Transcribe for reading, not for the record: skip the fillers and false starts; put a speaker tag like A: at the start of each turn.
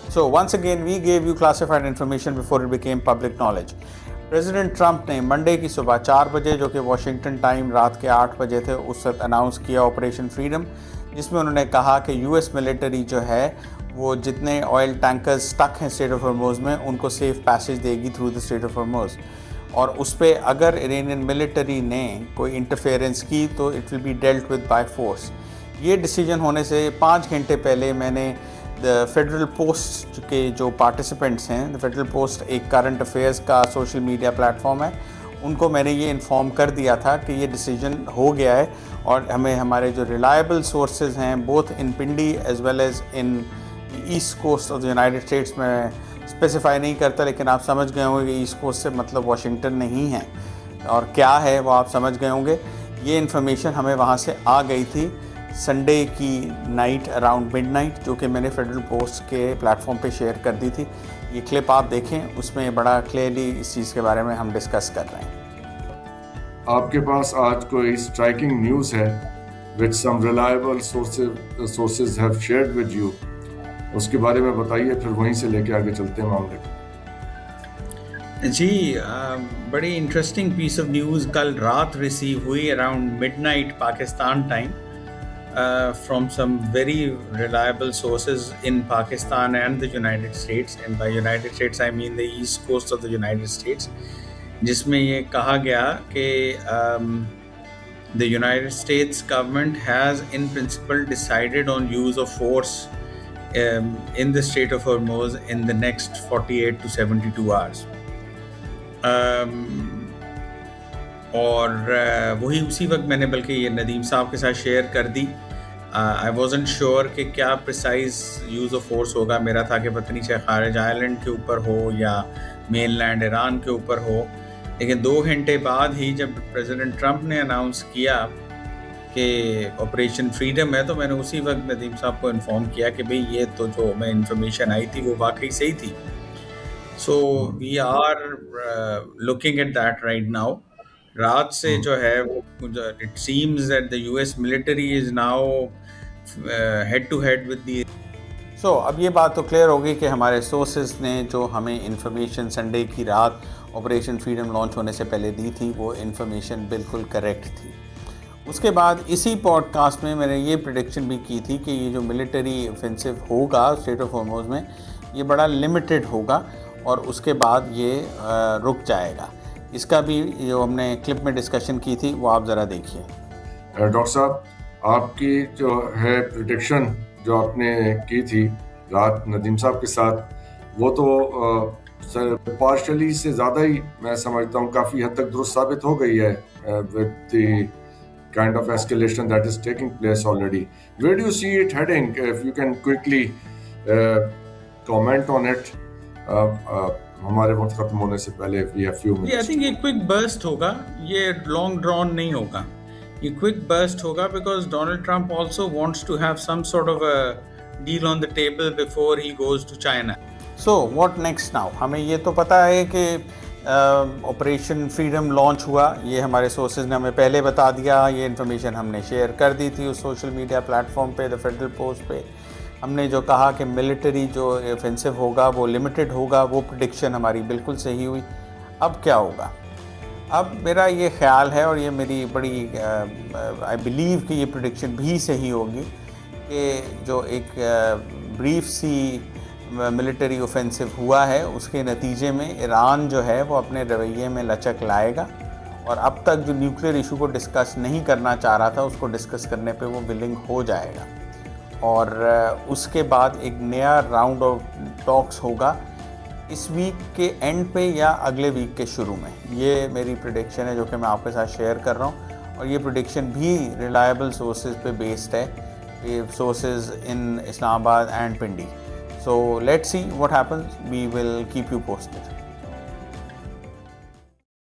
A: So once again, we gave you classified information before it became public knowledge. President Trump ने Monday की सुबह 4 बजे, जो कि वाशिंगटन टाइम रात के 8 बजे थे, उस वक्त अनाउंस किया ऑपरेशन फ्रीडम, जिसमें उन्होंने कहा कि यूएस मिलिट्री जो है वो जितने ऑयल टैंकर्स स्टक हैं स्ट्रेट ऑफ हॉर्मुज़ में, उनको सेफ पैसेज देगी through the straight of Hormuz. और उस पर अगर इरानियन मिलिट्री ने कोई इंटरफेरेंस की तो it will be dealt with by force. ये डिसीजन होने से 5 घंटे पहले मैंने द फेडरल पोस्ट के जो पार्टिसिपेंट्स हैं, द फेडरल पोस्ट एक करंट अफेयर्स का सोशल मीडिया प्लेटफॉर्म है, उनको मैंने ये इन्फॉर्म कर दिया था कि ये डिसीजन हो गया है। और हमें हमारे जो रिलायबल सोर्सेज हैं both in Pindi as well as in east coast of the United States में स्पेसिफाई नहीं करता, लेकिन आप समझ गए होंगे कि ईस्ट कोस्ट से मतलब वाशिंगटन नहीं है, और क्या है वो आप समझ गए होंगे। ये इन्फॉर्मेशन हमें वहाँ से आ गई थी संडे की नाइट अराउंड मिडनाइट, जो कि मैंने फेडरल पोस्ट के प्लेटफॉर्म पे शेयर कर दी थी। ये क्लिप आप देखें, उसमें बड़ा क्लियरली इस चीज़ के बारे में हम डिस्कस कर रहे हैं।
B: आपके पास आज कोई स्ट्राइकिंग न्यूज़ है which some reliable sources have shared with you, उसके बारे में बताइए, फिर वहीं से लेके आगे चलते हैं मामले को।
C: जी, बड़ी इंटरेस्टिंग पीस ऑफ न्यूज़ कल रात रिसीव हुई around midnight Pakistan time from some very reliable sources in Pakistan and the United States, and by United States I mean the east coast of the United States, जिसमें ये कहा गया कि the United States government has in principle decided on use of force in the Strait of Hormuz in the next 48 to 72 hours. और वही उसी वक्त मैंने बल्कि ये नदीम साहब के साथ शेयर कर दी। आई वॉजंट श्योर कि क्या प्रिसाइज यूज़ ऑफ फोर्स होगा। मेरा था कि पता नहीं चाहे खारिज आइलैंड के ऊपर हो या मेनलैंड ईरान के ऊपर हो, लेकिन 2 घंटे बाद ही जब प्रेसिडेंट ट्रंप ने अनाउंस किया कि ऑपरेशन फ्रीडम है, तो मैंने उसी वक्त नदीम साहब को इन्फॉर्म किया कि भाई ये तो जो मैं इंफॉर्मेशन आई थी वो वाकई सही थी। So we are looking at that right now. रात से जो है वो it seems that the US military is now head to head with the.
A: सो अब ये बात तो क्लियर होगी कि हमारे सोर्सेज ने जो हमें इन्फॉर्मेशन संडे की रात ऑपरेशन फ्रीडम लॉन्च होने से पहले दी थी वो इन्फॉर्मेशन बिल्कुल करेक्ट थी। उसके बाद इसी पॉडकास्ट में मैंने ये प्रेडिक्शन भी की थी कि ये जो मिलिट्री ऑफेंसिव होगा स्ट्रेट ऑफ हॉर्मुज़ में, ये बड़ा लिमिटेड होगा और उसके बाद ये रुक जाएगा। इसका भी जो हमने क्लिप में डिस्कशन की थी वो आप ज़रा देखिए।
B: डॉक्टर साहब, आपकी जो है प्रेडिक्शन जो आपने की थी रात नदीम साहब के साथ, वो तो पार्शली से ज़्यादा ही मैं समझता हूँ काफ़ी हद तक दुरुस्त साबित हो गई है with the kind of escalation that is taking place already. Where do you see it heading? If you can quickly comment on it हमारे वक्त खत्म होने से पहले। We have few minutes.
C: I think ये क्विक बर्स्ट होगा, ये long drawn नहीं होगा, ये क्विक बर्स्ट होगा because Donald Trump also wants to have some sort of a deal on the table before he goes to China.
A: So what next now? हमें ये तो पता है कि ऑपरेशन फ्रीडम लॉन्च हुआ, ये हमारे सोर्सेज ने हमें पहले बता दिया, ये इन्फॉर्मेशन हमने शेयर कर दी थी उस सोशल मीडिया प्लेटफॉर्म पे, द फेडरल पोस्ट पे। हमने जो कहा कि मिलिट्री जो ऑफेंसिव होगा वो लिमिटेड होगा, वो प्रेडिक्शन हमारी बिल्कुल सही हुई। अब क्या होगा? अब मेरा ये ख्याल है और ये मेरी बड़ी आई बिलीव कि ये प्रेडिक्शन भी सही होगी कि जो एक ब्रीफ सी मिलिट्री ऑफेंसिव हुआ है उसके नतीजे में ईरान जो है वो अपने रवैये में लचक लाएगा और अब तक जो न्यूक्लियर इशू को डिस्कस नहीं करना चाह रहा था उसको डिस्कस करने पे वो विलिंग हो जाएगा और उसके बाद एक नया राउंड ऑफ टॉक्स होगा इस वीक के एंड पे या अगले वीक के शुरू में। ये मेरी प्रेडिक्शन है जो कि मैं आपके साथ शेयर कर रहा हूँ और ये प्रेडिक्शन भी रिलायबल सोर्सेज पे बेस्ड है, ये sources in Islamabad and Pindi. So let's see what happens. We will keep you posted.